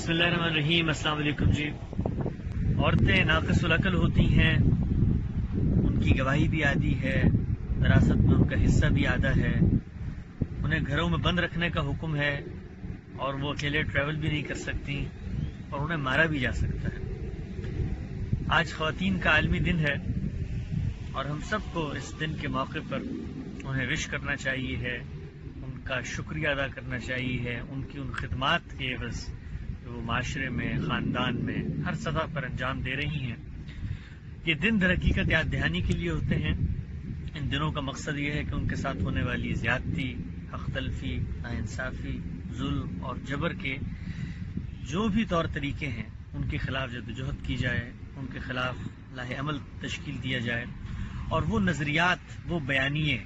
بسم اللہ الرحمن الرحیم۔ السلام علیکم جی۔ عورتیں ناقص العقل ہوتی ہیں، ان کی گواہی بھی آدھی ہے، وراثت میں ان کا حصہ بھی آدھا ہے، انہیں گھروں میں بند رکھنے کا حکم ہے اور وہ اکیلے ٹریول بھی نہیں کر سکتی اور انہیں مارا بھی جا سکتا ہے۔ آج خواتین کا عالمی دن ہے اور ہم سب کو اس دن کے موقع پر انہیں وش کرنا چاہیے ہے، ان کا شکریہ ادا کرنا چاہیے ہے، ان کی ان خدمات کے عوض جو وہ معاشرے میں، خاندان میں، ہر سطح پر انجام دے رہی ہیں۔ یہ دن در حقیقت یاد دہانی کے لیے ہوتے ہیں۔ ان دنوں کا مقصد یہ ہے کہ ان کے ساتھ ہونے والی زیادتی، حق تلفی، ناانصافی، ظلم اور جبر کے جو بھی طور طریقے ہیں ان کے خلاف جدوجہد کی جائے، ان کے خلاف لاہ عمل تشکیل دیا جائے اور وہ نظریات، وہ بیانیے،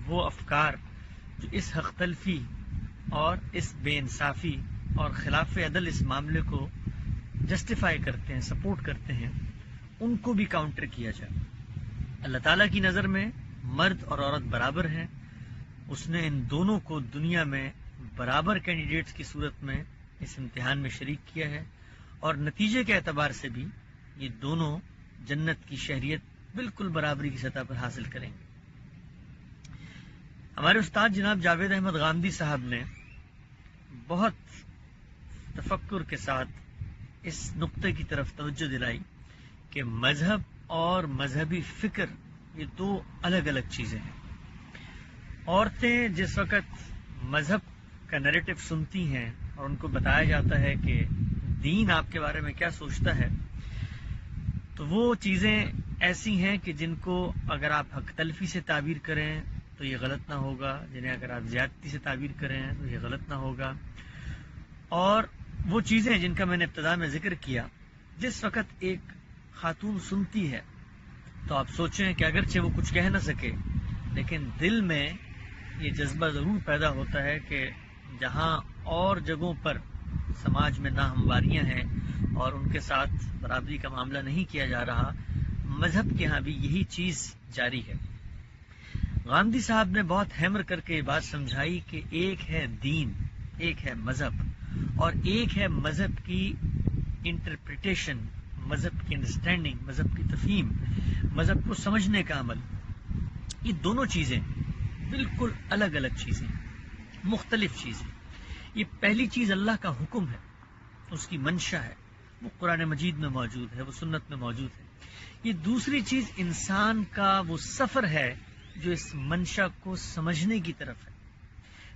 وہ افکار جو اس حق تلفی اور اس بے انصافی اور خلاف عدل اس معاملے کو جسٹیفائی کرتے ہیں، سپورٹ کرتے ہیں، ان کو بھی کاؤنٹر کیا جائے۔ اللہ تعالیٰ کی نظر میں مرد اور عورت برابر ہیں۔ اس نے ان دونوں کو دنیا میں برابر کینڈیڈیٹس کی صورت میں اس امتحان میں شریک کیا ہے اور نتیجے کے اعتبار سے بھی یہ دونوں جنت کی شہریت بالکل برابری کی سطح پر حاصل کریں گے۔ ہمارے استاد جناب جاوید احمد غامدی صاحب نے بہت تفکر کے ساتھ اس نقطے کی طرف توجہ دلائی کہ مذہب اور مذہبی فکر یہ دو الگ الگ چیزیں ہیں۔ عورتیں جس وقت مذہب کا نیریٹو سنتی ہیں اور ان کو بتایا جاتا ہے کہ دین آپ کے بارے میں کیا سوچتا ہے، تو وہ چیزیں ایسی ہیں کہ جن کو اگر آپ حق تلفی سے تعبیر کریں تو یہ غلط نہ ہوگا، جنہیں اگر آپ زیادتی سے تعبیر کریں تو یہ غلط نہ ہوگا۔ اور وہ چیزیں جن کا میں نے ابتدا میں ذکر کیا، جس وقت ایک خاتون سنتی ہے تو آپ سوچیں کہ اگرچہ وہ کچھ کہہ نہ سکے لیکن دل میں یہ جذبہ ضرور پیدا ہوتا ہے کہ جہاں اور جگہوں پر سماج میں ناہمواریاں ہیں اور ان کے ساتھ برابری کا معاملہ نہیں کیا جا رہا، مذہب کے ہاں بھی یہی چیز جاری ہے۔ غامدی صاحب نے بہت ہیمر کر کے یہ بات سمجھائی کہ ایک ہے دین، ایک ہے مذہب اور ایک ہے مذہب کی انٹرپریٹیشن، مذہب کی انڈرسٹینڈنگ، مذہب کی تفہیم، مذہب کو سمجھنے کا عمل۔ یہ دونوں چیزیں بالکل الگ الگ چیزیں، مختلف چیزیں۔ یہ پہلی چیز اللہ کا حکم ہے، اس کی منشا ہے، وہ قرآن مجید میں موجود ہے، وہ سنت میں موجود ہے۔ یہ دوسری چیز انسان کا وہ سفر ہے جو اس منشا کو سمجھنے کی طرف ہے۔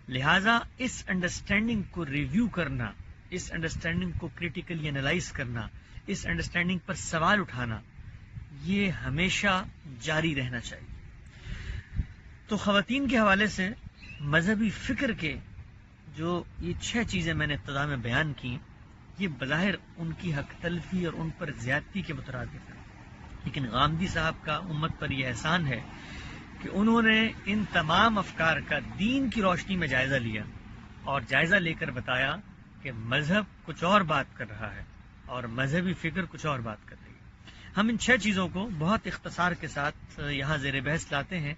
لہٰذا اس انڈرسٹینڈنگ کو ریویو کرنا، اس انڈرسٹینڈنگ کو کریٹیکلی انالائز کرنا، اس انڈرسٹینڈنگ پر سوال اٹھانا، یہ ہمیشہ جاری رہنا چاہیے۔ تو خواتین کے حوالے سے مذہبی فکر کے جو یہ 6 چیزیں میں نے ابتدا میں بیان کی، یہ بظاہر ان کی حق تلفی اور ان پر زیادتی کے مترادف ہیں، لیکن غامدی صاحب کا امت پر یہ احسان ہے کہ انہوں نے ان تمام افکار کا دین کی روشنی میں جائزہ لیا اور جائزہ لے کر بتایا کہ مذہب کچھ اور بات کر رہا ہے اور مذہبی فکر کچھ اور بات کر رہی ہے۔ ہم ان 6 چیزوں کو بہت اختصار کے ساتھ یہاں زیر بحث لاتے ہیں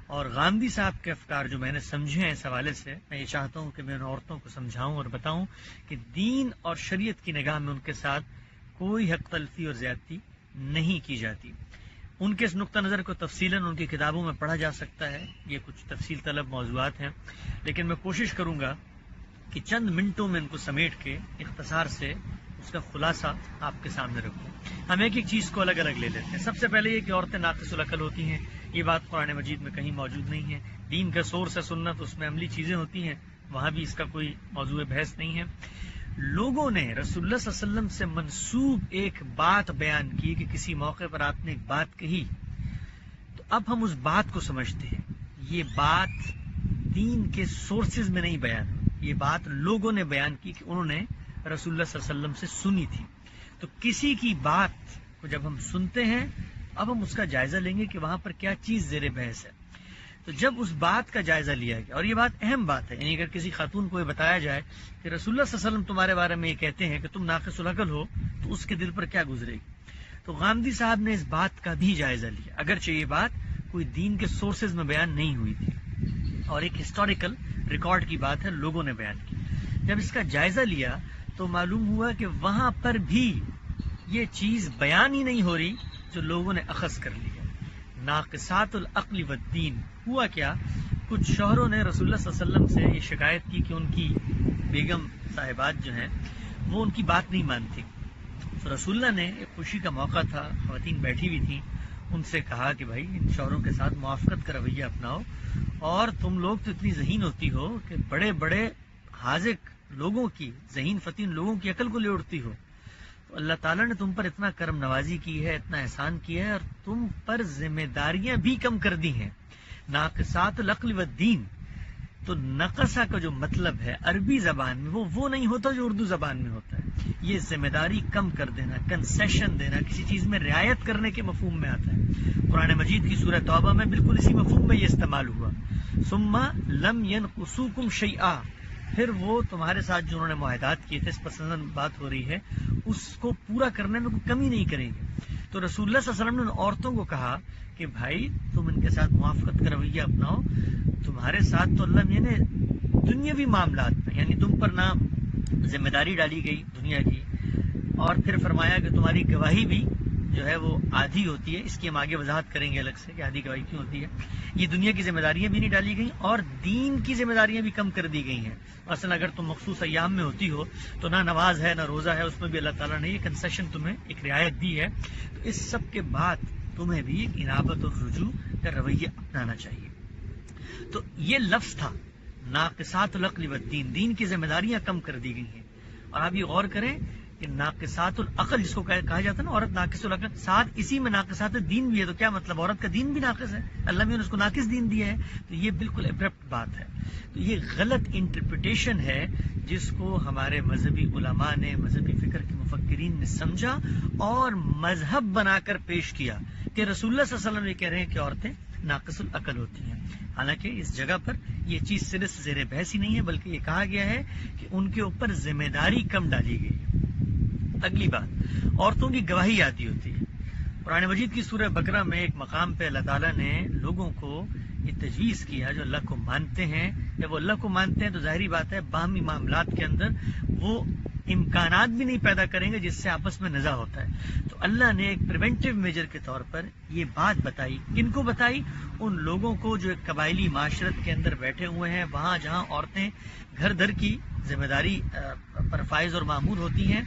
اور غامدی صاحب کے افکار جو میں نے سمجھے ہیں اس حوالے سے، میں یہ چاہتا ہوں کہ میں ان عورتوں کو سمجھاؤں اور بتاؤں کہ دین اور شریعت کی نگاہ میں ان کے ساتھ کوئی حق تلفی اور زیادتی نہیں کی جاتی۔ ان کے اس نقطہ نظر کو تفصیلاً ان کی کتابوں میں پڑھا جا سکتا ہے، یہ کچھ تفصیل طلب موضوعات ہیں، لیکن میں کوشش کروں گا کہ چند منٹوں میں ان کو سمیٹ کے اختصار سے اس کا خلاصہ آپ کے سامنے رکھوں۔ ہم ایک ایک چیز کو الگ الگ لے لیتے ہیں۔ سب سے پہلے یہ کہ عورتیں ناقص العقل ہوتی ہیں، یہ بات قرآن مجید میں کہیں موجود نہیں ہے۔ دین کا سورس ہے سنت، اس میں عملی چیزیں ہوتی ہیں، وہاں بھی اس کا کوئی موضوع بحث نہیں ہے۔ لوگوں نے رسول اللہ صلی اللہ علیہ وسلم سے منسوب ایک بات بیان کی کہ کسی موقع پر آپ نے ایک بات کہی، تو اب ہم اس بات کو سمجھتے ہیں۔ یہ بات دین کے سورسز میں نہیں بیان ہوئی، یہ بات لوگوں نے بیان کی کہ انہوں نے رسول اللہ صلی اللہ علیہ وسلم سے سنی تھی۔ تو کسی کی بات کو جب ہم سنتے ہیں، اب ہم اس کا جائزہ لیں گے کہ وہاں پر کیا چیز زیر بحث ہے۔ تو جب اس بات کا جائزہ لیا گیا، اور یہ بات اہم بات ہے، یعنی اگر کسی خاتون کو یہ بتایا جائے کہ رسول اللہ صلی اللہ علیہ وسلم تمہارے بارے میں یہ کہتے ہیں کہ تم ناقص العقل ہو، تو اس کے دل پر کیا گزرے گی۔ تو غامدی صاحب نے اس بات کا بھی جائزہ لیا، اگرچہ یہ بات کوئی دین کے سورسز میں بیان نہیں ہوئی تھی اور ایک ہسٹوریکل ریکارڈ کی بات ہے، لوگوں نے بیان کی۔ جب اس کا جائزہ لیا تو معلوم ہوا کہ وہاں پر بھی یہ چیز بیان ہی نہیں ہو رہی جو لوگوں نے اخذ کر لی ہے. ناقصات العقل والدین. ہوا کیا، کچھ شوہروں نے رسول اللہ صلی اللہ علیہ وسلم سے یہ شکایت کی کہ ان کی بیگم صاحبات جو ہیں وہ ان کی بات نہیں مانتی. تو رسول اللہ نے ایک خوشی کا موقع تھا، خواتین بیٹھی ہوئی تھیں، ان سے کہا کہ بھائی ان شوہروں کے ساتھ موافقت کا رویہ اپناؤ، اور تم لوگ تو اتنی ذہین ہوتی ہو کہ بڑے بڑے حاذق لوگوں کی، ذہین فتین لوگوں کی عقل کو لے اڑتی ہو. تو اللہ تعالیٰ نے تم پر اتنا کرم نوازی کی ہے، اتنا احسان کیا ہے، اور تم پر ذمہ داریاں بھی کم کر دی ہیں. ناقصات العقل والدین. تو نقصہ کا جو مطلب ہے عربی زبان میں وہ نہیں ہوتا جو اردو زبان میں ہوتا ہے. یہ ذمہ داری کم کر دینا، کنسیشن دینا، کسی چیز میں رعایت کرنے کے مفہوم میں آتا ہے. قرآن مجید کی سورہ توبہ میں بالکل اسی مفہوم میں یہ استعمال ہوا. ثم لم ينقصوکم شیئا. پھر وہ تمہارے ساتھ جو انہوں نے معاہدات کیے تھے، اس پسند بات ہو رہی ہے، اس کو پورا کرنے میں کوئی کمی نہیں کریں گے. تو رسول اللہ صلی اللہ علیہ وسلم نے ان عورتوں کو کہا کہ بھائی تم ان کے ساتھ موافقت کا رویہ اپناؤ. تمہارے ساتھ تو اللہ نے دنیاوی معاملات میں، یعنی تم پر نہ ذمہ داری ڈالی گئی دنیا کی، اور پھر فرمایا کہ تمہاری گواہی بھی جو ہے وہ آدھی ہوتی ہے. اس کی ہم آگے وضاحت کریں گے الگ سے کہ آدھی گواہی کیوں ہوتی ہے. یہ دنیا کی ذمہ داریاں بھی نہیں ڈالی گئیں اور دین کی ذمہ داریاں بھی کم کر دی گئی ہیں. مثلا اگر تم مخصوص ایام میں ہوتی ہو تو نہ نماز ہے نہ روزہ ہے، اس میں بھی اللہ تعالیٰ نے یہ کنسیشن تمہیں ایک رعایت دی ہے. تو اس سب کے بعد تمہیں بھی ایک انابت اور رجوع کا رویہ اپنانا چاہیے. تو یہ لفظ تھا ناقصات العقل والدین. دین کی ذمہ داریاں کم کر دی گئی ہیں. اور آپ یہ غور کریں کہ ناقصات العقل جس کو کہا جاتا ہے نا، عورت ناقص العقل، ساتھ اسی میں ناقصات دین بھی ہے. تو کیا مطلب عورت کا دین بھی ناقص ہے؟ اللہ نے اس کو ناقص دین دیا ہے. تو یہ بالکل ابرپٹ بات ہے. تو یہ غلط انٹرپریٹیشن ہے جس کو ہمارے مذہبی علماء نے، مذہبی فکر کے مفکرین نے سمجھا اور مذہب بنا کر پیش کیا کہ رسول اللہ صلی اللہ علیہ وسلم یہ کہہ رہے ہیں کہ عورتیں ناقص العقل ہوتی ہیں. حالانکہ اس جگہ پر یہ چیز صرف زیر بحث ہی نہیں ہے، بلکہ یہ کہا گیا ہے کہ ان کے اوپر ذمہ داری کم ڈالی گئی ہے. اگلی بات، عورتوں کی گواہی آتی ہوتی ہے. قرآن مجید کی سورہ بقرہ میں ایک مقام پہ اللہ تعالیٰ نے لوگوں کو یہ تجویز کیا جو اللہ کو مانتے ہیں. جب وہ اللہ کو مانتے ہیں تو ظاہری بات ہے باہمی معاملات کے اندر وہ امکانات بھی نہیں پیدا کریں گے جس سے آپس میں نزاع ہوتا ہے. تو اللہ نے ایک پریونٹیو میجر کے طور پر یہ بات بتائی. کن کو بتائی؟ ان لوگوں کو جو ایک قبائلی معاشرت کے اندر بیٹھے ہوئے ہیں، وہاں جہاں عورتیں گھر در کی ذمہ داری پر فائز اور مامور ہوتی ہیں.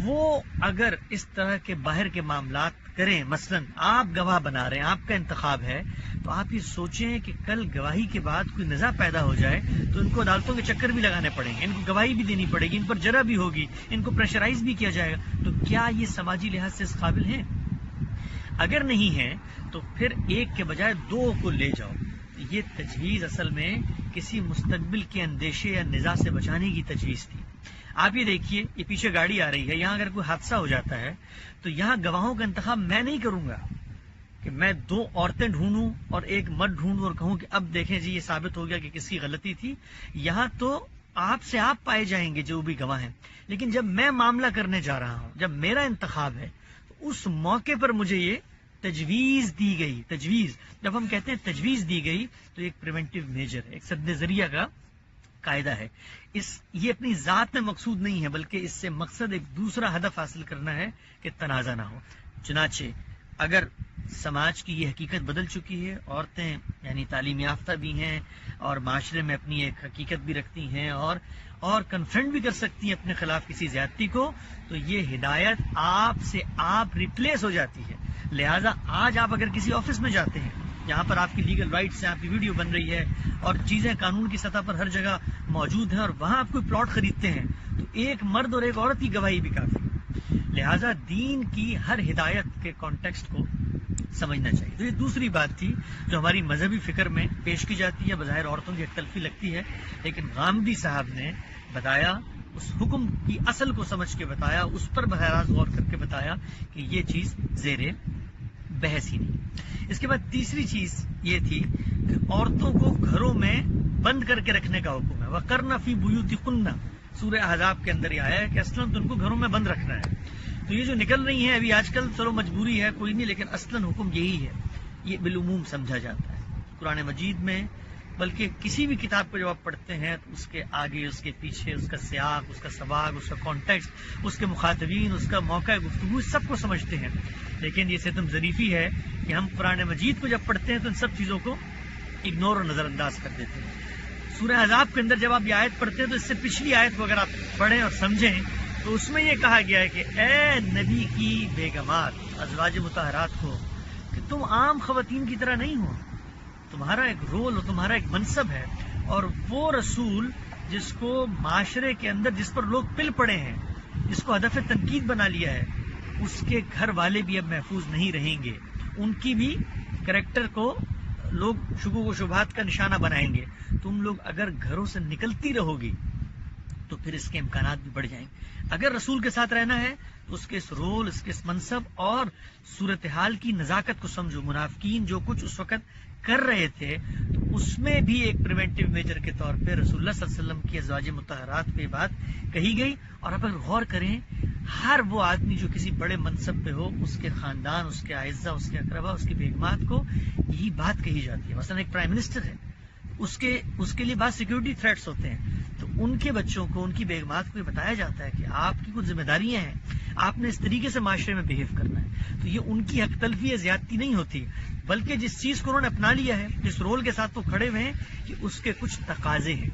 وہ اگر اس طرح کے باہر کے معاملات کریں، مثلا آپ گواہ بنا رہے ہیں، آپ کا انتخاب ہے، تو آپ یہ سوچیں کہ کل گواہی کے بعد کوئی نزاع پیدا ہو جائے تو ان کو عدالتوں کے چکر بھی لگانے پڑیں گے، ان کو گواہی بھی دینی پڑے گی، ان پر جرح بھی ہوگی، ان کو پریشرائز بھی کیا جائے گا. تو کیا یہ سماجی لحاظ سے اس قابل ہیں؟ اگر نہیں ہیں تو پھر ایک کے بجائے دو کو لے جاؤ. یہ تجویز اصل میں کسی مستقبل کے اندیشے یا نزاع سے بچانے کی تجویز تھی. آپ یہ دیکھیے، یہ پیچھے گاڑی آ رہی ہے، یہاں اگر کوئی حادثہ ہو جاتا ہے تو یہاں گواہوں کا انتخاب میں نہیں کروں گا کہ میں دو عورتیں ڈھونڈوں اور ایک مرد ڈھونڈوں اور کہوں کہ اب دیکھیں جی یہ ثابت ہو گیا کہ کس کی غلطی تھی. یہاں تو آپ سے آپ پائے جائیں گے جو بھی گواہ ہیں. لیکن جب میں معاملہ کرنے جا رہا ہوں، جب میرا انتخاب ہے، تو اس موقع پر مجھے یہ تجویز دی گئی. تجویز، جب ہم کہتے ہیں تجویز دی گئی تو ایک پریونٹیو میجر ہے، ایک سد ذریعہ کا قاعدہ ہے. یہ اپنی ذات میں مقصود نہیں ہے، بلکہ اس سے مقصد ایک دوسرا ہدف حاصل کرنا ہے کہ تنازع نہ ہو. چنانچہ اگر سماج کی یہ حقیقت بدل چکی ہے، عورتیں یعنی تعلیم یافتہ بھی ہیں اور معاشرے میں اپنی ایک حقیقت بھی رکھتی ہیں اور کنفرنٹ بھی کر سکتی ہیں اپنے خلاف کسی زیادتی کو، تو یہ ہدایت آپ سے آپ ریپلیس ہو جاتی ہے. لہٰذا آج آپ اگر کسی آفس میں جاتے ہیں جہاں پر آپ کی لیگل رائٹس ہیں، آپ کی ویڈیو بن رہی ہے اور چیزیں قانون کی سطح پر ہر جگہ موجود ہیں، اور وہاں آپ کوئی پلاٹ خریدتے ہیں تو ایک مرد اور ایک عورت کی گواہی بھی کافی. لہٰذا دین کی ہر ہدایت کے کانٹیکسٹ کو سمجھنا چاہیے. تو یہ دوسری بات تھی جو ہماری مذہبی فکر میں پیش کی جاتی ہے. بظاہر عورتوں کی ایک تلفی لگتی ہے، لیکن غامدی صاحب نے بتایا، اس حکم کی اصل کو سمجھ کے بتایا، اس پر براہ راست غور کر کے بتایا کہ یہ چیز زیر بحث ہی نہیں. اس کے بعد تیسری چیز یہ تھی کہ عورتوں کو گھروں میں بند کر کے رکھنے کا حکم ہے. وَقَرْنَ فِي بُيُوتِكُنَّ، سورہ احزاب کے اندر یہ آیا ہے کہ اصلاً تو ان کو گھروں میں بند رکھنا ہے. تو یہ جو نکل رہی ہیں ابھی آج کل، چلو مجبوری ہے کوئی نہیں، لیکن اصلاً حکم یہی ہے. یہ بالعموم سمجھا جاتا ہے. قرآن مجید میں بلکہ کسی بھی کتاب کو جب آپ پڑھتے ہیں تو اس کے آگے، اس کے پیچھے، اس کا سیاق، اس کا سباق، اس کا کانٹیکسٹ، اس کے مخاطبین، اس کا موقع گفتگو، سب کو سمجھتے ہیں. لیکن یہ ستم ظریفی ہے کہ ہم قرآن مجید کو جب پڑھتے ہیں تو ان سب چیزوں کو اگنور اور نظر انداز کر دیتے ہیں. سورہ احزاب کے اندر جب آپ یہ آیت پڑھتے ہیں تو اس سے پچھلی آیت کو اگر آپ پڑھیں اور سمجھیں تو اس میں یہ کہا گیا ہے کہ اے نبی کی بیگمات، ازواج مطہرات کو، کہ تم عام خواتین کی طرح نہیں ہو. تمہارا ایک رول اور تمہارا ایک منصب ہے، اور وہ رسول جس کو معاشرے کے اندر جس پر لوگ پل پڑے ہیں، جس کو ہدف تنقید بنا لیا ہے، اس کے گھر والے بھی اب محفوظ نہیں رہیں گے. ان کی بھی کریکٹر کو لوگ شکوک و شبہات کا نشانہ بنائیں گے. تم لوگ اگر گھروں سے نکلتی رہو گی تو پھر اس کے امکانات بھی بڑھ جائیں گے. اگر رسول کے ساتھ رہنا ہے تو اس کے اس رول، اس کے اس منصب اور صورتحال کی نزاکت کو سمجھو. منافقین جو کچھ اس وقت کر رہے تھے تو اس میں بھی ایک پریونٹیو میجر کے طور پہ رسول اللہ صلی اللہ علیہ وسلم کی ازواج مطہرات پہ بات کہی گئی. اور اگر غور کریں، ہر وہ آدمی جو کسی بڑے منصب پہ ہو، اس کے خاندان، اس کے اعزہ، اس کے اقربا، اس کی بیگمات کو یہی بات کہی جاتی ہے. مثلا ایک پرائم منسٹر ہے، اس کے لیے بعض سیکیورٹی تھریٹس ہوتے ہیں، تو ان کے بچوں کو، ان کی بیگمات کو یہ بتایا جاتا ہے کہ آپ کی کچھ ذمہ داریاں ہیں، آپ نے اس طریقے سے معاشرے میں بہیو کرنا ہے. تو یہ ان کی حق تلفی یا زیادتی نہیں ہوتی، بلکہ جس چیز کو انہوں نے اپنا لیا ہے، جس رول کے ساتھ وہ کھڑے ہوئے ہیں، کہ اس کے کچھ تقاضے ہیں.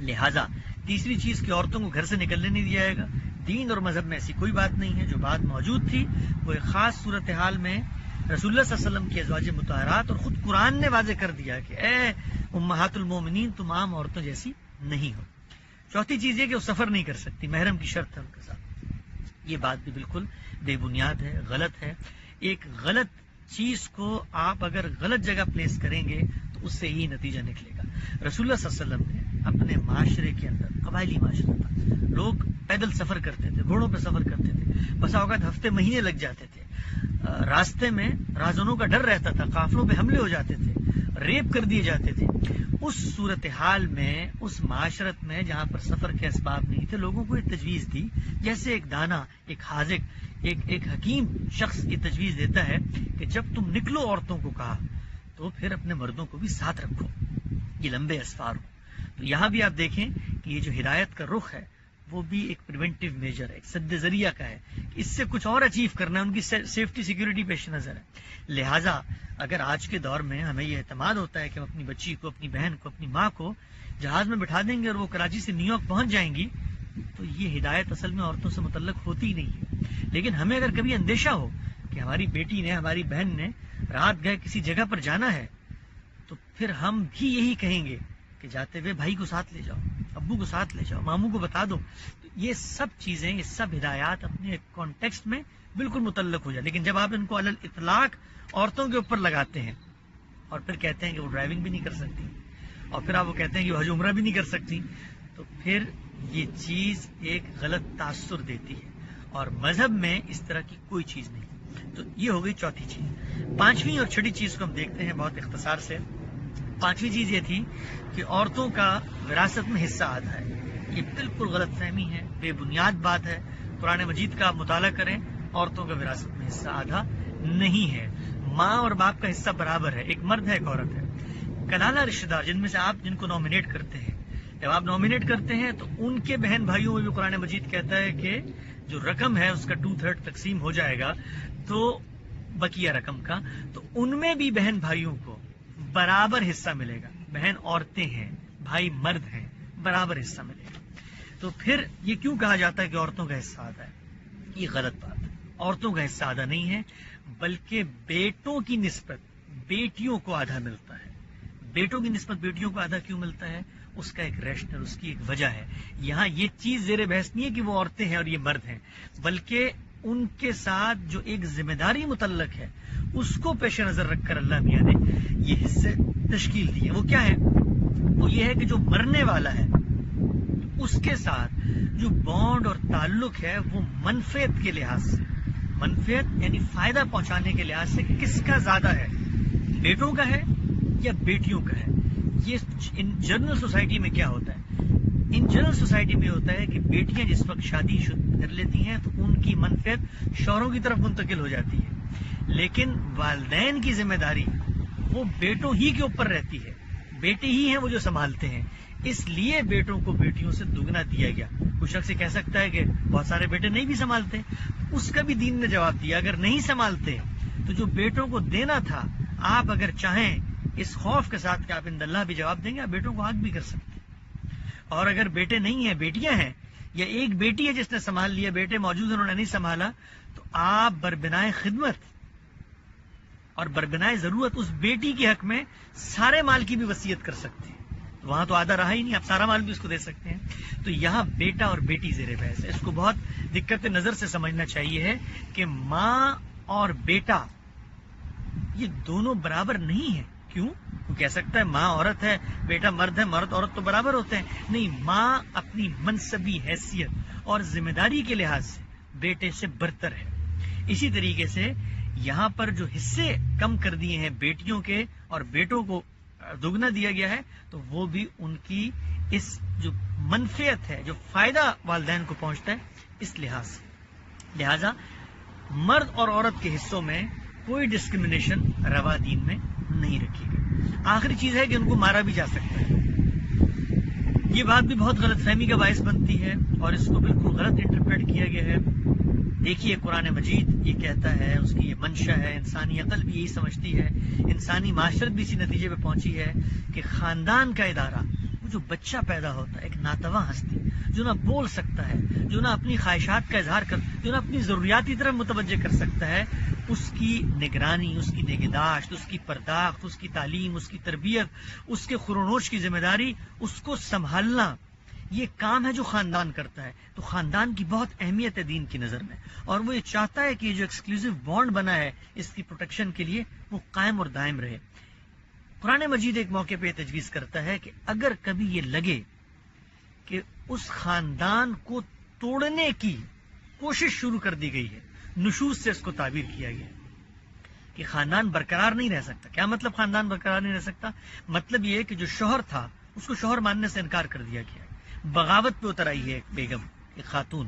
لہذا تیسری چیز کہ عورتوں کو گھر سے نکلنے نہیں دیا جائے گا. دین اور مذہب میں ایسی کوئی بات نہیں ہے. جو بات موجود تھی وہ ایک خاص صورتحال میں رسول اللہ صلی اللہ علیہ وسلم کی ازواج مطہرات، اور خود قرآن نے واضح کر دیا کہ اے امہات المومنین، تم عام عورتوں جیسی نہیں ہو. چوتھی چیز یہ کہ وہ سفر نہیں کر سکتی، محرم کی شرط ہے ان کے ساتھ. یہ بات بھی بالکل بے بنیاد ہے، غلط ہے. ایک غلط چیز کو آپ اگر غلط جگہ پلیس کریں گے تو اس سے ہی نتیجہ نکلے گا. رسول اللہ صلی اللہ علیہ وسلم نے اپنے معاشرے کے اندر، قبائلی معاشرہ تھا، لوگ پیدل سفر کرتے تھے، گھوڑوں پہ سفر کرتے تھے، بسا اوقات ہفتے مہینے لگ جاتے تھے. راستے میں رازنوں کا ڈر رہتا تھا، قافلوں پہ حملے ہو جاتے تھے، ریپ کر دیے جاتے تھے. اس صورتحال میں، اس معاشرت میں جہاں پر سفر کے اسباب نہیں تھے، لوگوں کو یہ تجویز دی، جیسے ایک دانا، ایک حاذق، ایک حکیم شخص یہ تجویز دیتا ہے کہ جب تم نکلو، عورتوں کو کہا، تو پھر اپنے مردوں کو بھی ساتھ رکھو، یہ لمبے اسفار ہو. تو یہاں بھی آپ دیکھیں کہ یہ جو ہدایت کا رخ ہے وہ بھی ایک پریونٹیو میجر ہے، ایک سد ذریعہ کا ہے. اس سے کچھ اور اچیو کرنا ہے، ان کی سیفٹی سیکیورٹی پیش نظر ہے. لہٰذا اگر آج کے دور میں ہمیں یہ اعتماد ہوتا ہے کہ ہم اپنی بچی کو، اپنی بہن کو، اپنی ماں کو جہاز میں بٹھا دیں گے اور وہ کراچی سے نیو یارک پہنچ جائیں گی، تو یہ ہدایت اصل میں عورتوں سے متعلق ہوتی ہی نہیں ہے. لیکن ہمیں اگر کبھی اندیشہ ہو کہ ہماری بیٹی نے، ہماری بہن نے رات گئے کسی جگہ پر جانا ہے، تو پھر ہم بھی یہی کہیں گے کہ جاتے ہوئے بھائی کو ساتھ لے جاؤ، ابو کو ساتھ لے جاؤ، ماموں کو بتا دو. یہ سب چیزیں، یہ سب ہدایات اپنے کانٹیکسٹ میں بالکل متعلق ہو جائے. لیکن جب آپ ان کو علل اطلاق عورتوں کے اوپر لگاتے ہیں اور پھر کہتے ہیں کہ وہ ڈرائیونگ بھی نہیں کر سکتی، اور پھر آپ وہ کہتے ہیں کہ وہ حج عمرہ بھی نہیں کر سکتی، تو پھر یہ چیز ایک غلط تاثر دیتی ہے. اور مذہب میں اس طرح کی کوئی چیز نہیں. تو یہ ہو گئی چوتھی چیز. پانچویں اور چھٹی چیز کو ہم دیکھتے ہیں بہت اختصار سے. پانچویں چیز یہ تھی کہ عورتوں کا وراثت میں حصہ آدھا ہے. یہ بالکل غلط فہمی ہے، بے بنیاد بات ہے. قرآن مجید کا آپ مطالعہ کریں، عورتوں کا وراثت میں حصہ آدھا نہیں ہے. ماں اور باپ کا حصہ برابر ہے، ایک مرد ہے، ایک عورت ہے. کلالہ رشتہ دار جن میں سے آپ جن کو نامینیٹ کرتے ہیں، جب آپ نامینیٹ کرتے ہیں تو ان کے بہن بھائیوں میں بھی قرآن مجید کہتا ہے کہ جو رقم ہے اس کا 2/3 تقسیم ہو جائے گا، تو بقیہ رقم کا، تو ان میں بھی بہن بھائیوں کو برابر حصہ ملے گا. بہن عورتیں ہیں، بھائی مرد ہیں، برابر حصہ ملے گا. تو پھر یہ کیوں کہا جاتا ہے کہ عورتوں کا حصہ آدھا ہے؟ یہ غلط بات ہے. عورتوں کا حصہ آدھا نہیں ہے، بلکہ بیٹوں کی نسبت بیٹیوں کو آدھا ملتا ہے. بیٹوں کی نسبت بیٹیوں کو آدھا کیوں ملتا ہے؟ اس کا ایک ریشنل، اس کی ایک وجہ ہے. یہاں یہ چیز زیر بحث نہیں ہے کہ وہ عورتیں ہیں اور یہ مرد ہیں، بلکہ ان کے ساتھ جو ایک ذمہ داری متعلق ہے اس کو پیش نظر رکھ کر اللہ میاں نے یہ حصے تشکیل دی ہے. وہ کیا ہے؟ وہ یہ ہے کہ جو مرنے والا ہے اس کے ساتھ جو بانڈ اور تعلق ہے وہ منفعت کے لحاظ سے، منفعت یعنی فائدہ پہنچانے کے لحاظ سے کس کا زیادہ ہے، بیٹوں کا ہے یا بیٹیوں کا ہے. یہ ان جنرل سوسائٹی میں کیا ہوتا ہے؟ ان جنرل سوسائٹی میں ہوتا ہے کہ بیٹیاں جس وقت شادی کر لیتی ہیں تو ان کی منفعت شوہروں کی طرف منتقل ہو جاتی ہے، لیکن والدین کی ذمہ داری وہ بیٹوں ہی کے اوپر رہتی ہے. بیٹے ہی ہیں وہ جو سنبھالتے ہیں، اس لیے بیٹوں کو بیٹیوں سے دگنا دیا گیا۔ کچھ شخص یہ کہہ سکتا ہے کہ بہت سارے بیٹے نہیں بھی سنبھالتے، اس کا بھی دین نے جواب دیا، اگر نہیں سنبھالتے تو جو بیٹوں کو دینا تھا، آپ اگر چاہیں اس خوف کے ساتھ کہ آپ اند اللہ بھی جواب دیں گے، آپ بیٹوں کو حق بھی کر سکتے ہیں۔ اور اگر بیٹے نہیں ہیں، بیٹیاں ہیں، یا ایک بیٹی ہے جس نے سنبھال لیا، بیٹے موجود ہیں انہوں نے نہیں سنبھالا، تو آپ بربنائے خدمت اور بربنائے ضرورت اس بیٹی کے حق میں سارے مال کی بھی وصیت کر سکتے ہیں۔ تو وہاں تو آدھا رہا ہی نہیں، آپ سارا مال بھی اس کو دے سکتے ہیں۔ تو یہاں بیٹا اور بیٹی زیر بحث ہے، اس کو بہت دقت نظر سے سمجھنا چاہیے ہے کہ ماں اور بیٹا یہ دونوں برابر نہیں ہیں۔ کیوں؟ وہ کہہ سکتا ہے ماں عورت ہے، بیٹا مرد ہے، مرد عورت تو برابر ہوتے ہیں۔ نہیں، ماں اپنی منصبی حیثیت اور ذمہ داری کے لحاظ سے بیٹے سے برتر ہے۔ اسی طریقے سے یہاں پر جو حصے کم کر دیے ہیں بیٹیوں کے اور بیٹوں کو دگنا دیا گیا ہے، تو وہ بھی ان کی اس جو منفعت ہے، جو فائدہ والدین کو پہنچتا ہے، اس لحاظ سے۔ لہذا مرد اور عورت کے حصوں میں کوئی ڈسکرمنیشن روا دین میں نہیں رکھی گئی۔ آخری چیز ہے کہ ان کو مارا بھی جا سکتا ہے۔ یہ بات بھی بہت غلط فہمی کا باعث بنتی ہے اور اس کو بالکل غلط انٹرپریٹ کیا گیا ہے۔ دیکھیے قرآن مجید یہ کہتا ہے، اس کی یہ منشا ہے، انسانی عقل بھی یہی سمجھتی ہے، انسانی معاشرت بھی اسی نتیجے پہ پہنچی ہے کہ خاندان کا ادارہ، وہ جو بچہ پیدا ہوتا ہے ایک ناتواں ہستی جو نہ بول سکتا ہے، جو نہ اپنی خواہشات کا اظہار کر، جو نہ اپنی ضروریات کی طرف متوجہ کر سکتا ہے، اس کی نگرانی، اس کی نگہداشت، اس کی پرداخت، اس کی تعلیم، اس کی تربیت، اس کے خورونوش کی ذمہ داری، اس کو سنبھالنا، یہ کام ہے جو خاندان کرتا ہے۔ تو خاندان کی بہت اہمیت ہے دین کی نظر میں، اور وہ یہ چاہتا ہے کہ یہ جو ایکسکلوسیو بانڈ بنا ہے اس کی پروٹیکشن کے لیے وہ قائم اور دائم رہے۔ قرآن مجید ایک موقع پہ یہ تجویز کرتا ہے کہ اگر کبھی یہ لگے کہ اس خاندان کو توڑنے کی کوشش شروع کر دی گئی ہے، نشوز سے اس کو تعبیر کیا گیا ہے کہ خاندان برقرار نہیں رہ سکتا۔ کیا مطلب خاندان برقرار نہیں رہ سکتا؟ مطلب یہ ہے کہ جو شوہر تھا اس کو شوہر ماننے سے انکار کر دیا گیا ہے، بغاوت پہ اتر آئی ہے ایک بیگم، ایک خاتون،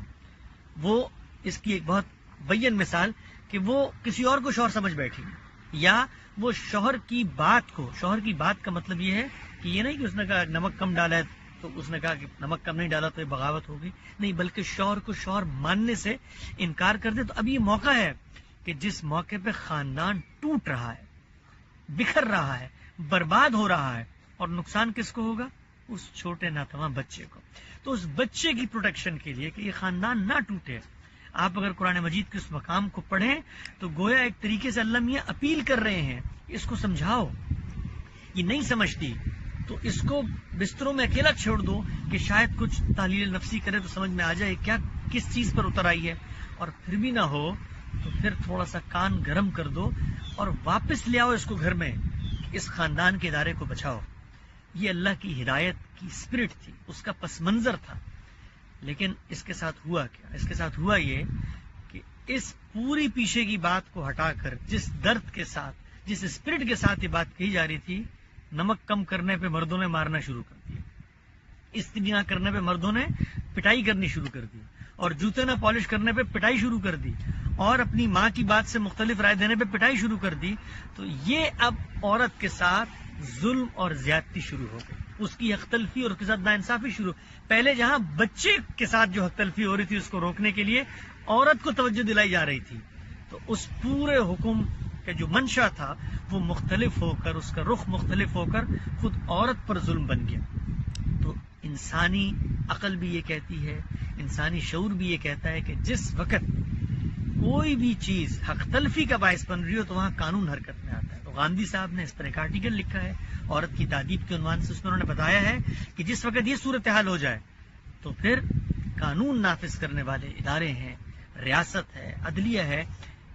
وہ اس کی ایک بہت بین مثال کہ وہ کسی اور کو شوہر سمجھ بیٹھی، یا وہ شوہر کی بات کا مطلب یہ ہے کہ یہ نہیں کہ اس نے کہا نمک کم ڈالا ہے تو اس نے کہا کہ نمک کم نہیں ڈالا تو یہ بغاوت ہوگی، نہیں، بلکہ شوہر کو شوہر ماننے سے انکار کر دے۔ تو اب یہ موقع ہے کہ جس موقع پہ خاندان ٹوٹ رہا ہے، بکھر رہا ہے، برباد ہو رہا ہے، اور نقصان کس کو ہوگا؟ اس چھوٹے ناتواں بچے کو۔ تو اس بچے کی پروٹیکشن کے لیے کہ یہ خاندان نہ ٹوٹے، آپ اگر قرآن مجید کے اس مقام کو پڑھیں تو گویا ایک طریقے سے اللہ میاں اپیل کر رہے ہیں، اس کو سمجھاؤ، یہ نہیں سمجھتی تو اس کو بستروں میں اکیلا چھوڑ دو کہ شاید کچھ تحلیل نفسی کرے تو سمجھ میں آ جائے کیا کس چیز پر اتر آئی ہے، اور پھر بھی نہ ہو تو پھر تھوڑا سا کان گرم کر دو اور واپس لے آؤ اس کو گھر میں، اس خاندان کے ادارے کو بچاؤ۔ یہ اللہ کی ہدایت کی اسپرٹ تھی، اس کا پس منظر تھا۔ لیکن اس کے ساتھ ہوا کیا؟ اس کے ساتھ ہوا یہ کہ اس پوری پیچھے کی بات کو ہٹا کر جس درد کے ساتھ، جس اسپرٹ کے ساتھ یہ بات کہی جا رہی تھی، نمک کم کرنے پہ مردوں نے مارنا شروع کر دیا، استری نہ کرنے پہ مردوں نے پٹائی کرنی شروع کر دی، اور جوتے نہ پالش کرنے پہ پٹائی شروع کر دی، اور اپنی ماں کی بات سے مختلف رائے دینے پہ پٹائی شروع کر دی۔ تو یہ اب عورت کے ساتھ ظلم اور زیادتی شروع ہو گئی، اس کی حق تلفی اور اس کے ساتھ ناانصافی شروع۔ پہلے جہاں بچے کے ساتھ جو حق تلفی ہو رہی تھی اس کو روکنے کے لیے عورت کو توجہ دلائی جا رہی تھی، تو اس پورے حکم کا جو منشا تھا وہ مختلف ہو کر، اس کا رخ مختلف ہو کر خود عورت پر ظلم بن گیا۔ تو انسانی عقل بھی یہ کہتی ہے، انسانی شعور بھی یہ کہتا ہے کہ جس وقت کوئی بھی چیز حق تلفی کا باعث بن رہی ہو تو وہاں قانون حرکت میں آتا ہے۔ تو گاندھی صاحب نے اس پر ایک آرٹیکل لکھا ہے عورت کی تعدیب کے عنوان سے، اس میں انہوں نے بتایا ہے کہ جس وقت یہ صورتحال ہو جائے تو پھر قانون نافذ کرنے والے ادارے ہیں، ریاست ہے، عدلیہ ہے،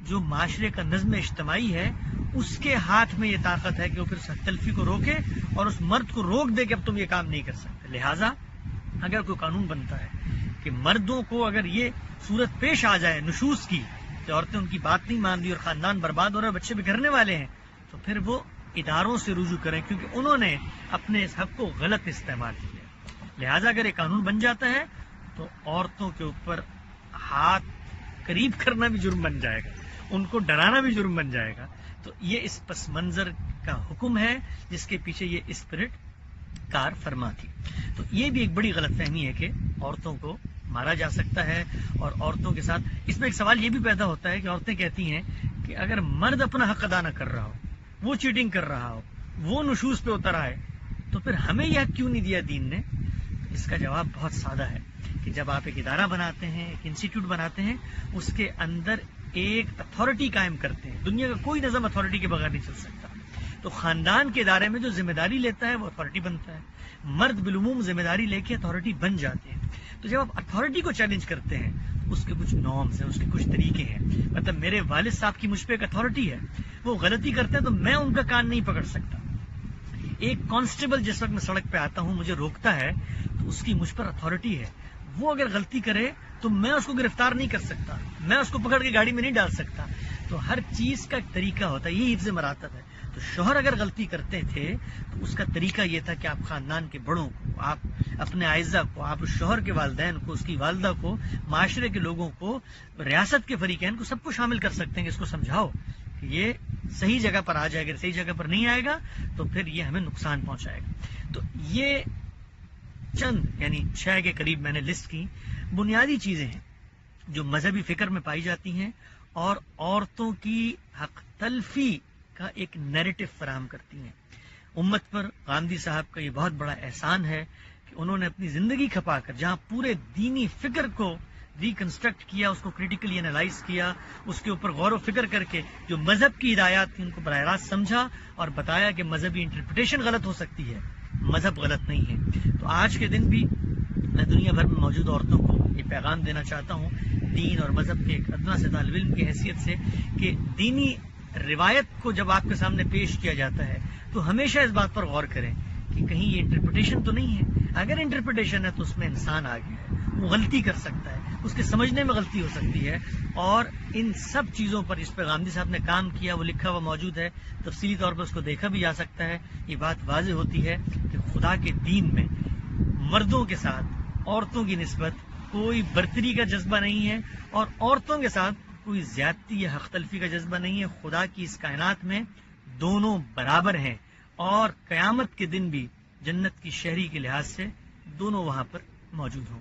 جو معاشرے کا نظم اجتماعی ہے، اس کے ہاتھ میں یہ طاقت ہے کہ وہ پھر حق تلفی کو روکے اور اس مرد کو روک دے کہ اب تم یہ کام نہیں کر سکتے۔ لہٰذا اگر کوئی قانون بنتا ہے کہ مردوں کو اگر یہ صورت پیش آ جائے نشوز کی کہ عورتیں ان کی بات نہیں مان رہی اور خاندان برباد ہو رہا ہے، بچے بگڑنے والے ہیں، تو پھر وہ اداروں سے رجوع کریں، کیونکہ انہوں نے اپنے اس حق کو غلط استعمال کیا۔ لہٰذا اگر یہ قانون بن جاتا ہے تو عورتوں کے اوپر ہاتھ قریب کرنا بھی جرم بن جائے گا، ان کو ڈرانا بھی جرم بن جائے گا۔ تو یہ اس پس منظر کا حکم ہے جس کے پیچھے یہ اسپرٹ کار فرما تھی. تو یہ بھی ایک بڑی غلط فہمی ہے کہ عورتوں کو مارا جا سکتا ہے. اور عورتوں کے ساتھ اس میں ایک سوال یہ بھی پیدا ہوتا ہے کہ عورتیں کہتی ہیں کہ اگر مرد اپنا حق ادا نہ کر رہا ہو, وہ چیٹنگ کر رہا ہو, وہ نشوز پہ اتر آئے, تو پھر ہمیں یہ حق کیوں نہیں دیا دین نے؟ اس کا جواب بہت سادہ ہے کہ جب آپ ایک ادارہ بناتے ہیں, ایک انسٹیٹیوٹ بناتے ہیں, اس کے اندر ایک اتھارٹی قائم کرتے ہیں. دنیا کا کوئی نظام اتھارٹی کے بغیر نہیں چل سکتا. تو خاندان کے ادارے میں جو ذمہ داری لیتا ہے وہ اتھارٹی بنتا ہے. مرد بالعموم ذمہ داری لے کے اتھارٹی بن جاتے ہیں. تو جب آپ اتھارٹی کو چیلنج کرتے ہیں تو اس کے کچھ نارمز ہیں, اس کے کچھ طریقے ہیں. مطلب میرے والد صاحب کی مجھ پہ ایک اتھارٹی ہے, وہ غلطی کرتے ہیں تو میں ان کا کان نہیں پکڑ سکتا. ایک کانسٹیبل جس وقت میں سڑک پہ آتا ہوں مجھے روکتا ہے تو اس کی مجھ پر اتھارٹی ہے. وہ اگر غلطی کرے تو میں اس کو گرفتار نہیں کر سکتا, میں اس کو پکڑ کے گاڑی میں نہیں ڈال سکتا. تو ہر چیز کا ایک طریقہ ہوتا ہے, یہ حفظ مراتب ہے. تو شوہر اگر غلطی کرتے تھے تو اس کا طریقہ یہ تھا کہ آپ خاندان کے بڑوں کو, آپ اپنے اعزہ کو, آپ شوہر کے والدین کو, اس کی والدہ کو, معاشرے کے لوگوں کو, ریاست کے فریقین کو, سب کو شامل کر سکتے ہیں کہ اس کو سمجھاؤ کہ یہ صحیح جگہ پر آ جائے گا. صحیح جگہ پر نہیں آئے گا تو پھر یہ ہمیں نقصان پہنچائے گا. تو یہ چند یعنی 6 کے قریب میں نے لسٹ کی بنیادی چیزیں ہیں جو مذہبی فکر میں پائی جاتی ہیں اور عورتوں کی حق تلفی کا ایک نیریٹو فراہم کرتی ہیں. امت پر گاندھی صاحب کا یہ بہت بڑا احسان ہے کہ انہوں نے اپنی زندگی کھپا کر جہاں پورے دینی فکر کو ریکنسٹرکٹ کیا, اس کو کریٹیکلی انالائز کیا, اس کے اوپر غور و فکر کر کے جو مذہب کی ہدایات تھیں ان کو براہ راست سمجھا اور بتایا کہ مذہبی انٹرپریٹیشن غلط ہو سکتی ہے, مذہب غلط نہیں ہے. تو آج کے دن بھی میں دنیا بھر میں موجود عورتوں کو یہ پیغام دینا چاہتا ہوں دین اور مذہب کے ایک ادنا سے طالب علم کی حیثیت سے کہ دینی روایت کو جب آپ کے سامنے پیش کیا جاتا ہے تو ہمیشہ اس بات پر غور کریں کہ کہیں یہ انٹرپریٹیشن تو نہیں ہے. اگر انٹرپریٹیشن ہے تو اس میں انسان آگے ہے, وہ غلطی کر سکتا ہے, اس کے سمجھنے میں غلطی ہو سکتی ہے. اور ان سب چیزوں پر اس پہ گاندھی صاحب نے کام کیا, وہ لکھا ہوا موجود ہے, تفصیلی طور پر اس کو دیکھا بھی جا سکتا ہے. یہ بات واضح ہوتی ہے کہ خدا کے دین میں مردوں کے ساتھ عورتوں کی نسبت کوئی برتری کا جذبہ نہیں ہے اور عورتوں کے ساتھ کوئی زیادتی یا حق تلفی کا جذبہ نہیں ہے. خدا کی اس کائنات میں دونوں برابر ہیں اور قیامت کے دن بھی جنت کی شہری کے لحاظ سے دونوں وہاں پر موجود ہوں.